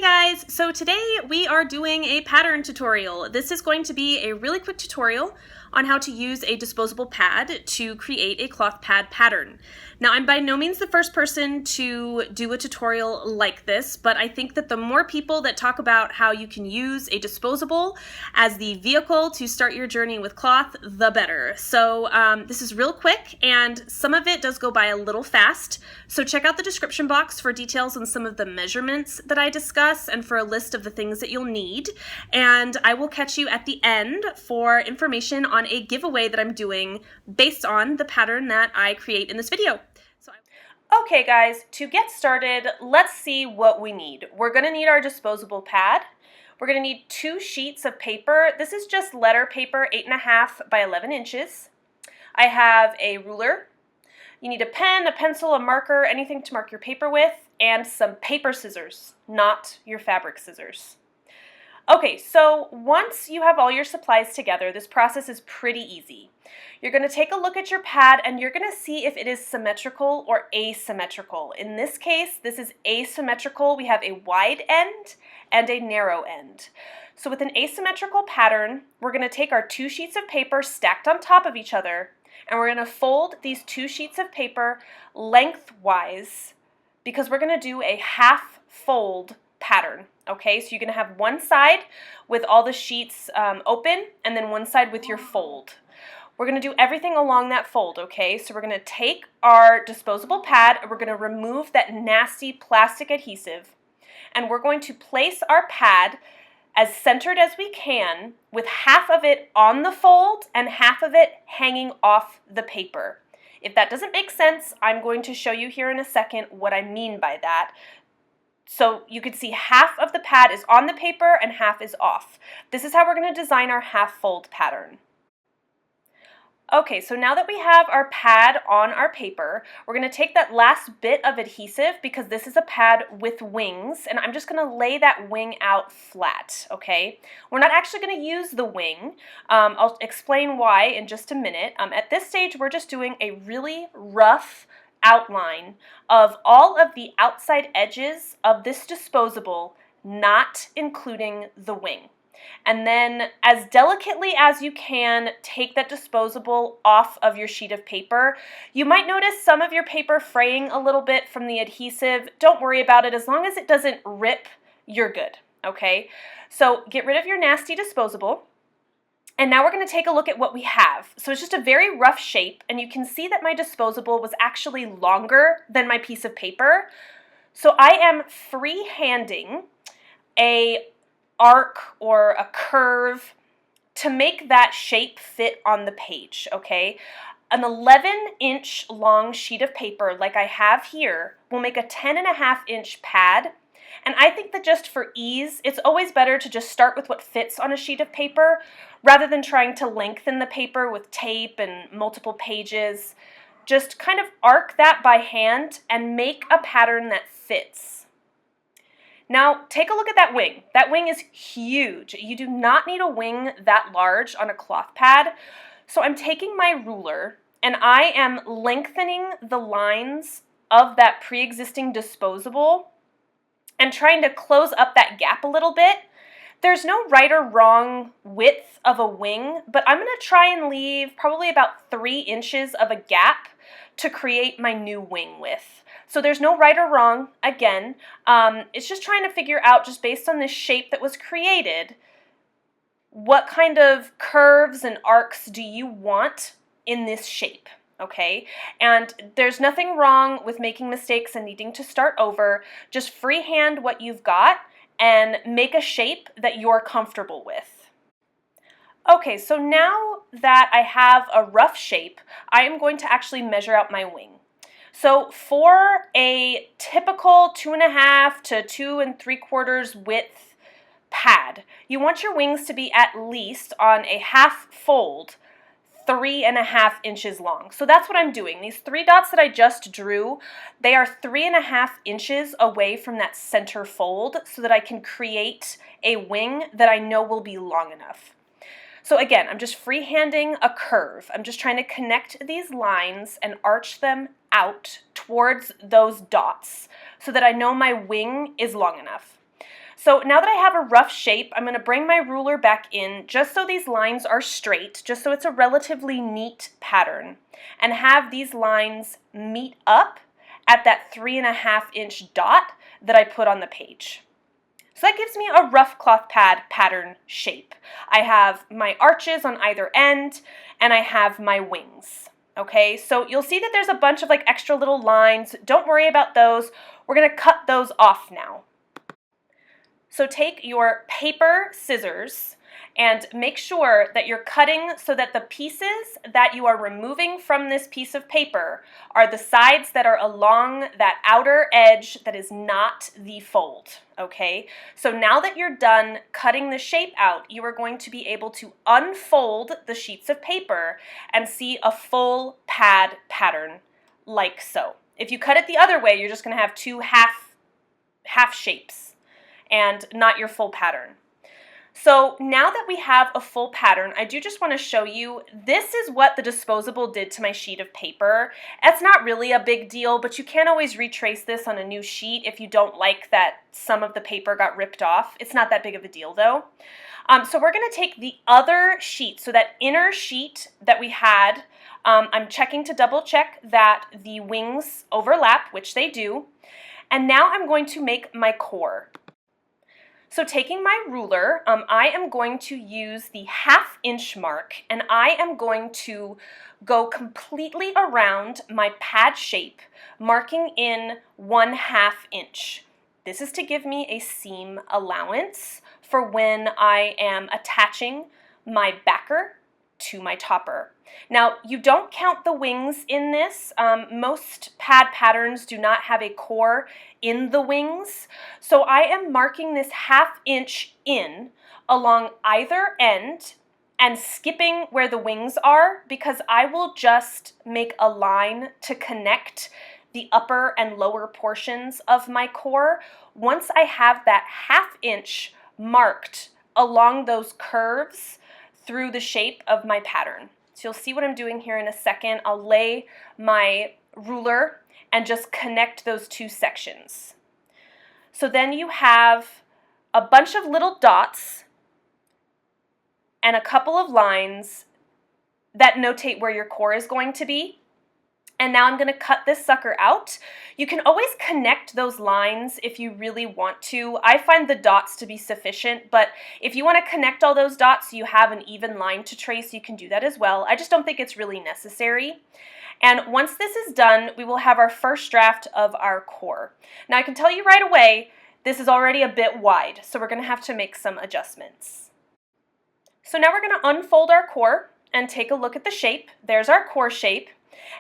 guys, so today we are doing a pattern tutorial. This is going to be a really quick tutorial on how to use a disposable pad to create a cloth pad pattern. Now, I'm by no means the first person to do a tutorial like this, but I think that the more people that talk about how you can use a disposable as the vehicle to start your journey with cloth, the better. So this is real quick, and some of it does go by a little fast, so check out the description box for details on some of the measurements that I discuss and for a list of the things that you'll need. And I will catch you at the end for information on a giveaway that I'm doing based on the pattern that I create in this video. Okay guys, to get started, let's see what we need. We're going to need our disposable pad. We're going to need 2 sheets of paper. This is just letter paper, 8.5 by 11 inches. I have a ruler. You need a pen, a pencil, a marker, anything to mark your paper with, and some paper scissors, not your fabric scissors. Okay, so once you have all your supplies together, this process is pretty easy. You're going to take a look at your pad and you're going to see if it is symmetrical or asymmetrical. In this case, this is asymmetrical. We have a wide end and a narrow end. So with an asymmetrical pattern, we're going to take our 2 sheets of paper stacked on top of each other, and we're going to fold these 2 sheets of paper lengthwise because we're going to do a half fold pattern. Okay, so you're going to have one side with all the sheets open and then one side with your fold. We're going to do everything along that fold, okay? So we're going to take our disposable pad and we're going to remove that nasty plastic adhesive, and we're going to place our pad as centered as we can with half of it on the fold and half of it hanging off the paper. If that doesn't make sense, I'm going to show you here in a second what I mean by that. So you can see half of the pad is on the paper and half is off. This is how we're going to design our half fold pattern. Okay, so now that we have our pad on our paper, we're going to take that last bit of adhesive because this is a pad with wings, and I'm just going to lay that wing out flat, okay? We're not actually going to use the wing. I'll explain why in just a minute. At this stage, we're just doing a really rough outline of all of the outside edges of this disposable, not including the wing. And then as delicately as you can, take that disposable off of your sheet of paper. You might notice some of your paper fraying a little bit from the adhesive. Don't worry about it. As long as it doesn't rip, you're good, okay? So get rid of your nasty disposable. And now we're going to take a look at what we have. So it's just a very rough shape, and you can see that my disposable was actually longer than my piece of paper. So I am freehanding a arc or a curve to make that shape fit on the page, okay? An 11-inch long sheet of paper like I have here will make a 10.5-inch pad. And I think that just for ease, it's always better to just start with what fits on a sheet of paper rather than trying to lengthen the paper with tape and multiple pages. Just kind of arc that by hand and make a pattern that fits. Now, take a look at that wing. That wing is huge. You do not need a wing that large on a cloth pad. So I'm taking my ruler and I am lengthening the lines of that pre-existing disposable and trying to close up that gap a little bit. There's no right or wrong width of a wing, but I'm going to try and leave probably about 3 inches of a gap to create my new wing width. So there's no right or wrong, again. It's just trying to figure out, just based on this shape that was created, what kind of curves and arcs do you want in this shape, okay? And there's nothing wrong with making mistakes and needing to start over. Just freehand what you've got and make a shape that you're comfortable with. Okay, so now that I have a rough shape, I am going to actually measure out my wing. So for a typical 2.5 to 2 3/4 width pad, you want your wings to be at least on a half fold 3.5 inches long. So that's what I'm doing. These 3 dots that I just drew, they are 3.5 inches away from that center fold so that I can create a wing that I know will be long enough. So again, I'm just freehanding a curve. I'm just trying to connect these lines and arch them out towards those dots so that I know my wing is long enough. So now that I have a rough shape, I'm going to bring my ruler back in just so these lines are straight, just so it's a relatively neat pattern, and have these lines meet up at that 3.5-inch dot that I put on the page. So that gives me a rough cloth pad pattern shape. I have my arches on either end, and I have my wings. Okay, so you'll see that there's a bunch of like extra little lines. Don't worry about those. We're going to cut those off now. So take your paper scissors and make sure that you're cutting so that the pieces that you are removing from this piece of paper are the sides that are along that outer edge that is not the fold, okay? So now that you're done cutting the shape out, you are going to be able to unfold the sheets of paper and see a full pad pattern like so. If you cut it the other way, you're just going to have two half shapes and not your full pattern. So now that we have a full pattern, I do just want to show you, this is what the Disposable did to my sheet of paper. It's not really a big deal, but you can always retrace this on a new sheet if you don't like that some of the paper got ripped off. It's not that big of a deal though. So we're going to take the other sheet, so that inner sheet that we had, I'm checking to double check that the wings overlap, which they do, and now I'm going to make my core. So taking my ruler, I am going to use the 1/2-inch mark, and I am going to go completely around my pad shape, marking in 1/2 inch. This is to give me a seam allowance for when I am attaching my backer to my topper. Now, you don't count the wings in this. Most pad patterns do not have a core in the wings. So I am marking this 1/2 inch in along either end and skipping where the wings are, because I will just make a line to connect the upper and lower portions of my core once I have that 1/2 inch marked along those curves through the shape of my pattern. So you'll see what I'm doing here in a second. I'll lay my ruler and just connect those two sections. So then you have a bunch of little dots and a couple of lines that notate where your core is going to be. And now I'm going to cut this sucker out. You can always connect those lines if you really want to. I find the dots to be sufficient, but if you want to connect all those dots so you have an even line to trace, you can do that as well. I just don't think it's really necessary. And once this is done, we will have our first draft of our core. Now I can tell you right away, this is already a bit wide, so we're going to have to make some adjustments. So now we're going to unfold our core and take a look at the shape. There's our core shape.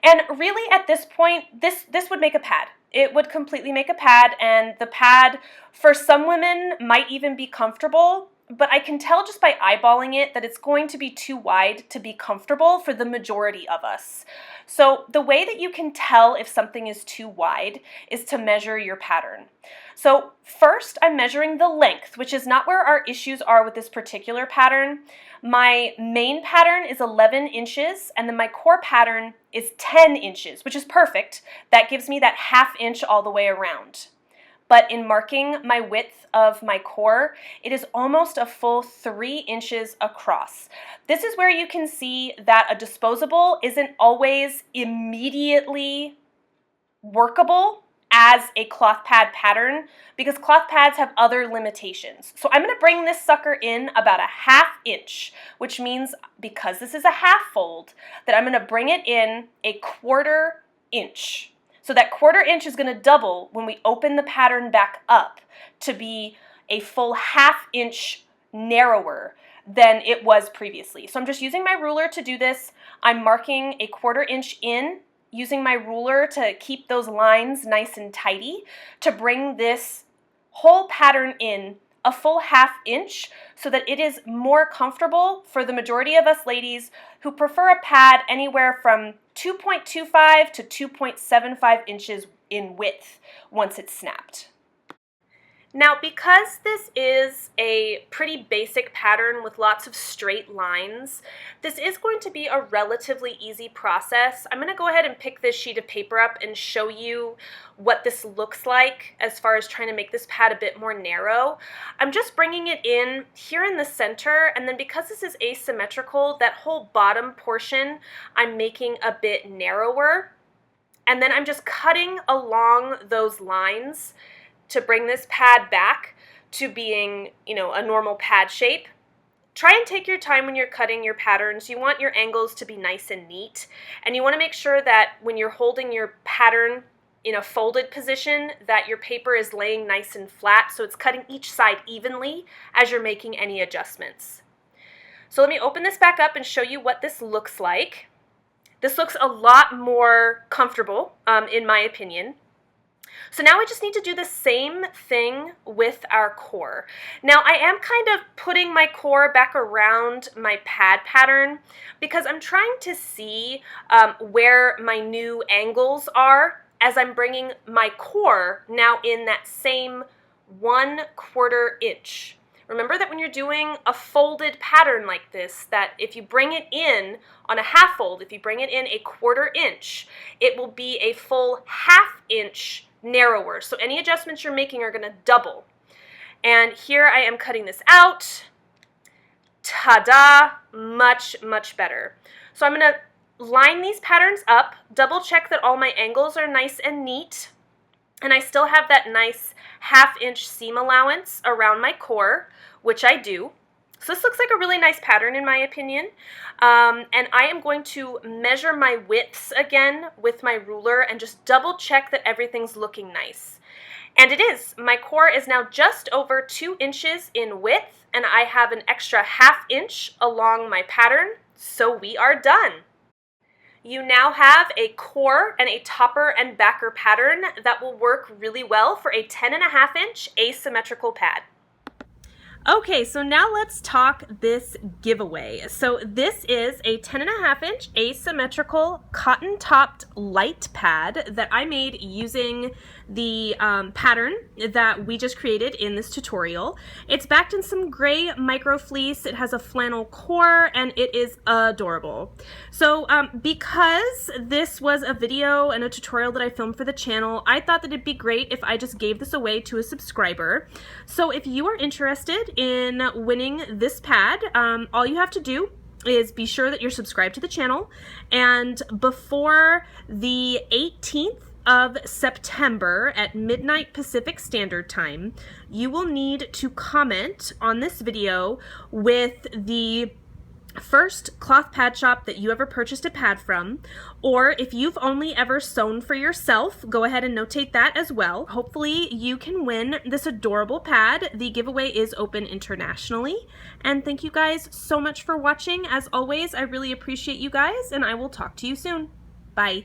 And really at this point, this would make a pad. It would completely make a pad, and the pad for some women might even be comfortable, but I can tell just by eyeballing it that it's going to be too wide to be comfortable for the majority of us. So the way that you can tell if something is too wide is to measure your pattern. So first I'm measuring the length, which is not where our issues are with this particular pattern. My main pattern is 11 inches, and then my core pattern is 10 inches, which is perfect. That gives me that 1/2 inch all the way around. But in marking my width of my core, it is almost a full 3 inches across. This is where you can see that a Disposable isn't always immediately workable as a cloth pad pattern, because cloth pads have other limitations. So I'm going to bring this sucker in about a 1/2 inch, which means because this is a half fold, that I'm going to bring it in a 1/4 inch. So that 1/4 inch is going to double when we open the pattern back up to be a full 1/2 inch narrower than it was previously. So I'm just using my ruler to do this. I'm marking a 1/4 inch in, using my ruler to keep those lines nice and tidy, to bring this whole pattern in a full 1/2 inch so that it is more comfortable for the majority of us ladies who prefer a pad anywhere from 2.25 to 2.75 inches in width once it's snapped. Now, because this is a pretty basic pattern with lots of straight lines, this is going to be a relatively easy process. I'm going to go ahead and pick this sheet of paper up and show you what this looks like as far as trying to make this pad a bit more narrow. I'm just bringing it in here in the center, and then because this is asymmetrical, that whole bottom portion I'm making a bit narrower. And then I'm just cutting along those lines to bring this pad back to being, a normal pad shape. Try and take your time when you're cutting your patterns. You want your angles to be nice and neat, and you want to make sure that when you're holding your pattern in a folded position that your paper is laying nice and flat, so it's cutting each side evenly as you're making any adjustments. So let me open this back up and show you what this looks like. This looks a lot more comfortable, in my opinion. So now I just need to do the same thing with our core. Now I am kind of putting my core back around my pad pattern because I'm trying to see where my new angles are as I'm bringing my core now in that same 1/4 inch. Remember that when you're doing a folded pattern like this, that if you bring it in on a half fold, if you bring it in a 1/4 inch, it will be a full 1/2 inch narrower. So any adjustments you're making are going to double. And here I am cutting this out. Ta-da! Much, much better. So I'm going to line these patterns up, double check that all my angles are nice and neat, and I still have that nice 1/2 inch seam allowance around my core, which I do. So this looks like a really nice pattern in my opinion. And I am going to measure my widths again with my ruler and just double check that everything's looking nice. And it is. My core is now just over 2 inches in width, and I have an extra 1/2 inch along my pattern, so we are done. You now have a core and a topper and backer pattern that will work really well for a 10.5 inch asymmetrical pad. Okay, so now let's talk this giveaway. So this is a 10.5 inch asymmetrical cotton topped light pad that I made using the pattern that we just created in this tutorial. It's backed in some gray micro fleece, it has a flannel core, and it is adorable. So because this was a video and a tutorial that I filmed for the channel, I thought that it'd be great if I just gave this away to a subscriber. So if you are interested in winning this pad, all you have to do is be sure that you're subscribed to the channel, and before the 18th of September at midnight Pacific Standard Time, you will need to comment on this video with the first cloth pad shop that you ever purchased a pad from, or if you've only ever sewn for yourself, go ahead and notate that as well. Hopefully you can win this adorable pad. The giveaway is open internationally, and thank you guys so much for watching. As always, I really appreciate you guys, and I will talk to you soon. Bye.